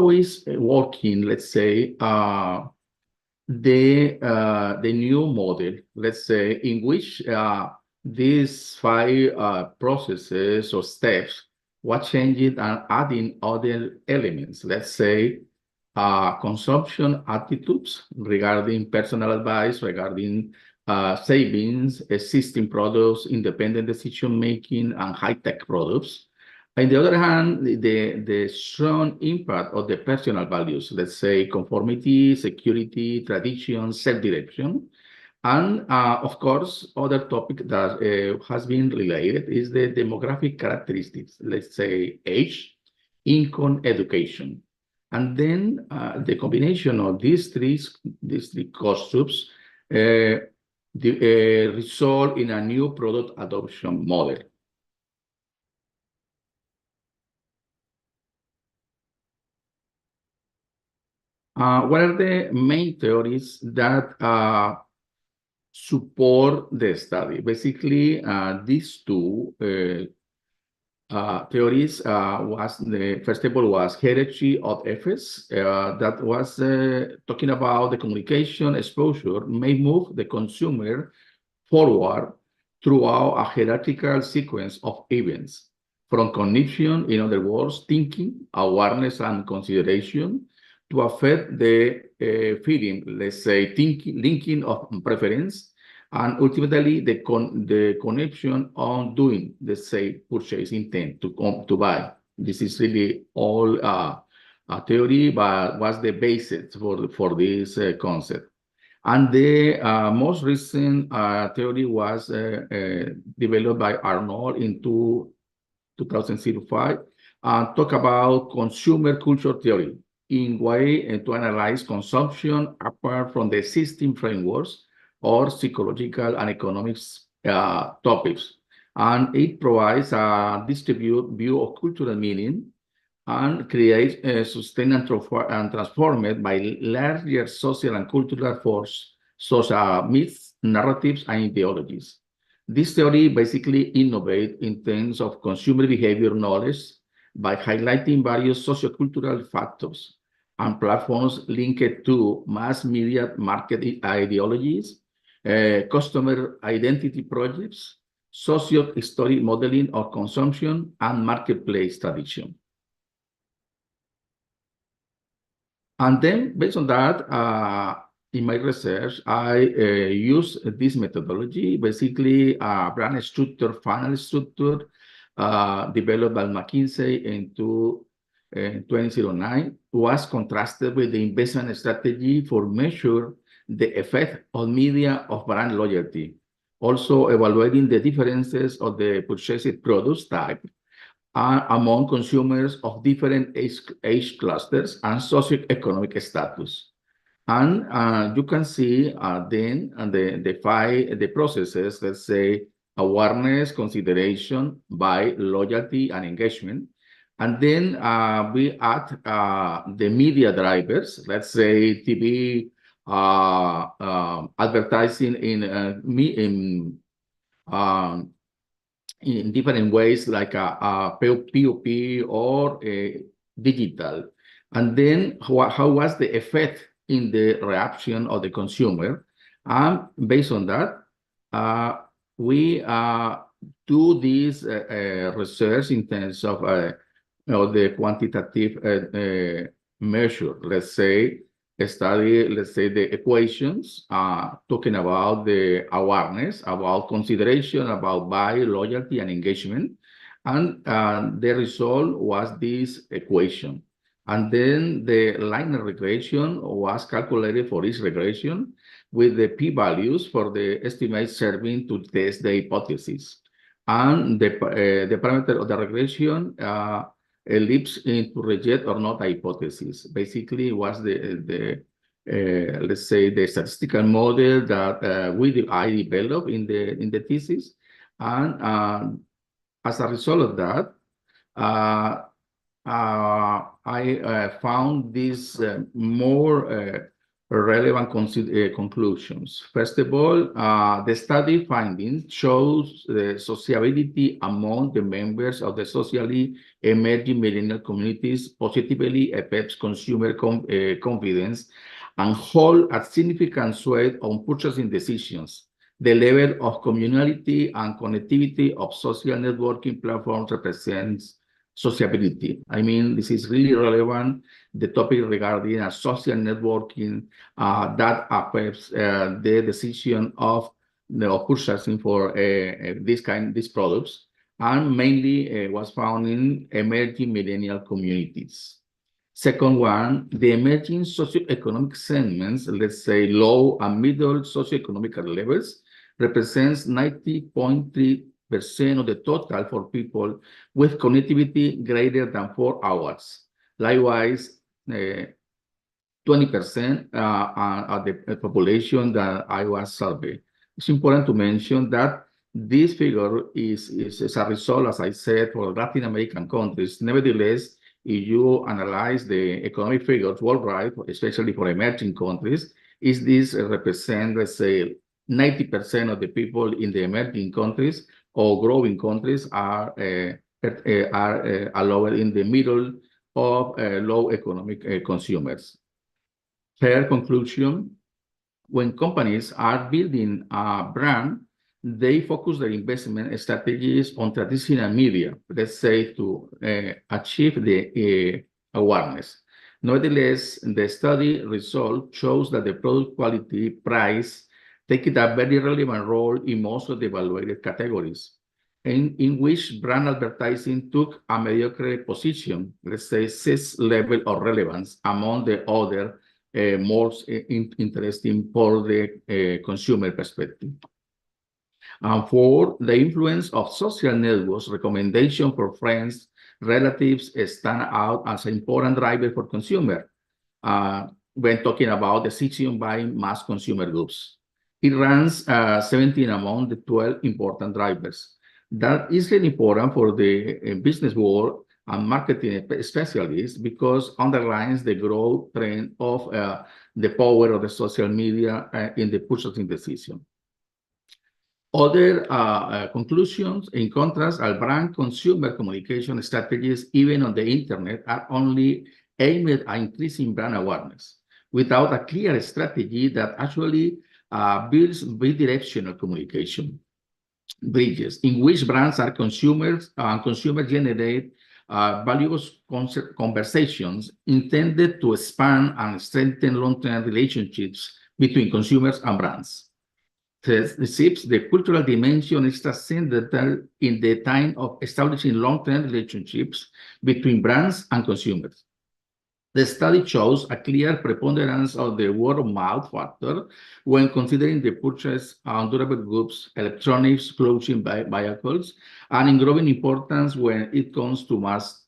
how is working, let's say, the new model, let's say, in which these 5 processes or steps was changing and adding other elements, let's say, consumption attitudes regarding personal advice, regarding savings, existing products, independent decision-making, and high-tech products. On the other hand, the strong impact of the personal values, let's say conformity, security, tradition, self-direction. And of course, other topic that has been related is the demographic characteristics, let's say age, income, education. And then the combination of these three concepts result in a new product adoption model. What are the main theories that support the study? Basically, these two theories first of all was hierarchy of effects that was talking about the communication exposure may move the consumer forward throughout a hierarchical sequence of events from cognition, in other words, thinking, awareness, and consideration, to affect the feeling, let's say, thinking, linking of preference, and ultimately the connection on doing the say purchase intent to buy. This is really all a theory, but was the basis for this concept. And the most recent theory was developed by Arnold in 2005, talk about consumer culture theory in way to analyze consumption apart from the existing frameworks or psychological and economics topics. And it provides a distributed view of cultural meaning and creates sustained and transformed by larger social and cultural force, such as myths, narratives, and ideologies. This theory basically innovates in terms of consumer behavior knowledge by highlighting various sociocultural factors and platforms linked to mass media market ideologies, customer identity projects, socio-historic modeling of consumption, and marketplace tradition. And then, based on that, in my research, I use this methodology, basically a brand structure, funnel structure, developed by McKinsey in 2009, was contrasted with the investment strategy for measure the effect on media of brand loyalty, also evaluating the differences of the purchased products type among consumers of different age clusters and socioeconomic status. And you can see then the processes, let's say, awareness, consideration, buy, loyalty, and engagement. And then we add the media drivers, let's say TV, advertising in different ways, like a POP or digital. And then how was the effect in the reaction of the consumer? And based on that, we do this research in terms of the quantitative measure. Let's say study, let's say, the equations, talking about the awareness, about consideration, about buy, loyalty, and engagement. And the result was this equation. And then the linear regression was calculated for each regression with the p-values for the estimate serving to test the hypothesis. And the parameter of the regression leaps into reject or not hypothesis. Basically, was let's say the statistical model that I developed in the thesis, and as a result of that, I found this more relevant conclusions. First of all, the study findings shows the sociability among the members of the socially emerging millennial communities positively affects consumer confidence and hold a significant sway on purchasing decisions. The level of communality and connectivity of social networking platforms represents sociability. I mean, this is really relevant, the topic regarding social networking that affects the decision of purchasing for these products, and mainly was found in emerging millennial communities. Second one, the emerging socioeconomic segments, let's say low and middle socioeconomic levels, represents 90.3% of the total for people with connectivity greater than 4 hours. Likewise, 20% of the population that I was surveyed. It's important to mention that this figure is a result, as I said, for Latin American countries. Nevertheless, if you analyze the economic figures worldwide, especially for emerging countries, this represent, let's say, 90% of the people in the emerging countries or growing countries are lower in the middle of low economic consumers. Third conclusion, when companies are building a brand, they focus their investment strategies on traditional media, let's say, to achieve the awareness. Nevertheless, the study result shows that the product quality, price, take a very relevant role in most of the evaluated categories, in which brand advertising took a mediocre position, let's say, sixth level of relevance among the other most interesting for the consumer perspective. For the influence of social networks, recommendation for friends, relatives stand out as an important driver for consumer when talking about decision by mass consumer groups. It ranks 17 among the 12 important drivers. That is really important for the business world and marketing specialists because underlines the growth trend of the power of the social media in the purchasing decision. Other conclusions, in contrast, our brand consumer communication strategies, even on the internet, are only aimed at increasing brand awareness without a clear strategy that actually builds bidirectional communication bridges in which brands are consumers and consumers generate valuable conversations intended to expand and strengthen long-term relationships between consumers and brands. The cultural dimension is transcendental in the time of establishing long-term relationships between brands and consumers. The study shows a clear preponderance of the word-of-mouth factor when considering the purchase on durable goods, electronics, clothing, vehicles, and in growing importance when it comes to mass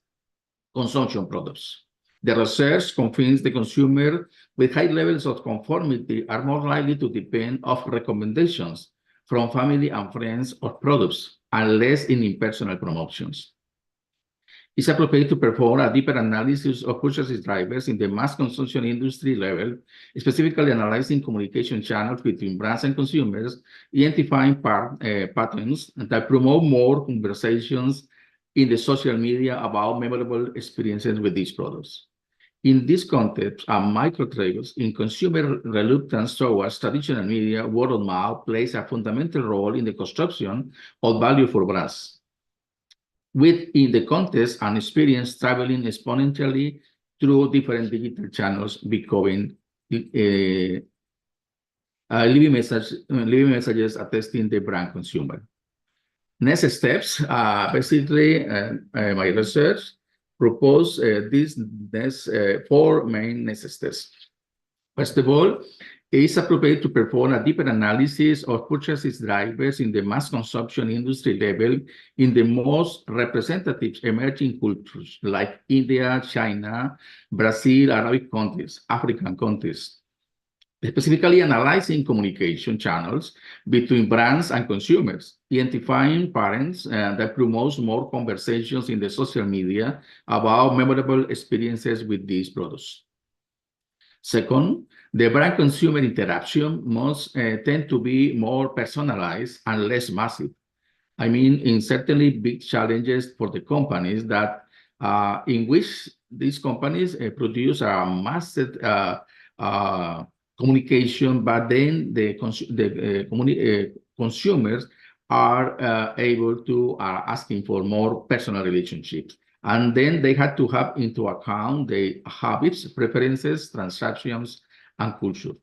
consumption products. The research confirms the consumer with high levels of conformity are more likely to depend on recommendations from family and friends of products and less in impersonal promotions. It's appropriate to perform a deeper analysis of purchase drivers in the mass consumption industry level, specifically analyzing communication channels between brands and consumers, identifying patterns that promote more conversations in the social media about memorable experiences with these products. In this context, a micro-trails in consumer reluctance towards traditional media, word of mouth plays a fundamental role in the construction of value for brands. Within the context and experience traveling exponentially through different digital channels, becoming living messages attesting the brand consumer. Next steps, basically, my research propose these four main next steps. First of all, it's appropriate to perform a deeper analysis of purchases drivers in the mass consumption industry level in the most representative emerging cultures like India, China, Brazil, Arabic countries, African countries. Specifically analyzing communication channels between brands and consumers, identifying patterns that promotes more conversations in the social media about memorable experiences with these products. Second, the brand-consumer interaction must tend to be more personalized and less massive. I mean, in certainly big challenges for the companies that in which these companies produce a massive communication, but then the consumers are able to asking for more personal relationships. And then they had to have into account the habits, preferences, transactions, and culture.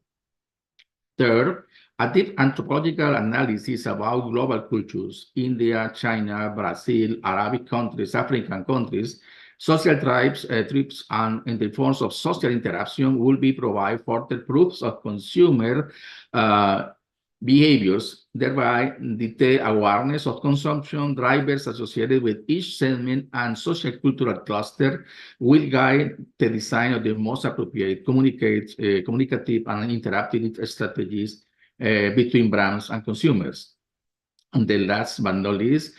Third, a deep anthropological analysis about global cultures, India, China, Brazil, Arabic countries, African countries, social tribes, and in the forms of social interaction will be provide further proofs of consumer behaviors, thereby detail awareness of consumption drivers associated with each segment and social cultural cluster will guide the design of the most appropriate communicative and interactive strategies between brands and consumers. And the last but not least,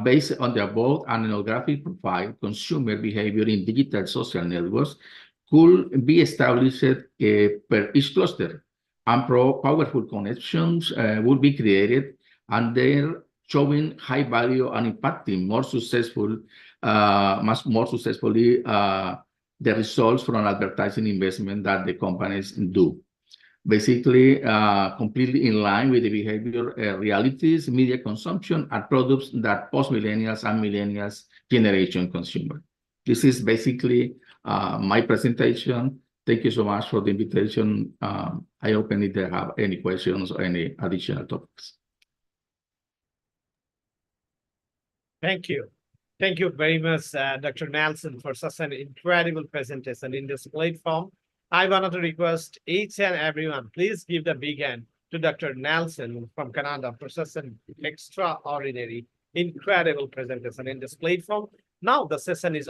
based on the above and ethnographic profile, consumer behavior in digital social networks could be established per each cluster, and powerful connections will be created, and they're showing high value and impacting more successfully the results from advertising investment that the companies do. Basically, completely in line with the behavior realities, media consumption, and products that post-millennials and millennials generation consumer. This is basically my presentation. Thank you so much for the invitation. I open if they have any questions or any additional topics. Thank you. Thank you very much, Dr. Nelson, for such an incredible presentation in this platform. I wanted to request each and everyone, please give the big hand to Dr. Nelson from Canada for such an extraordinary, incredible presentation in this platform. Now the session is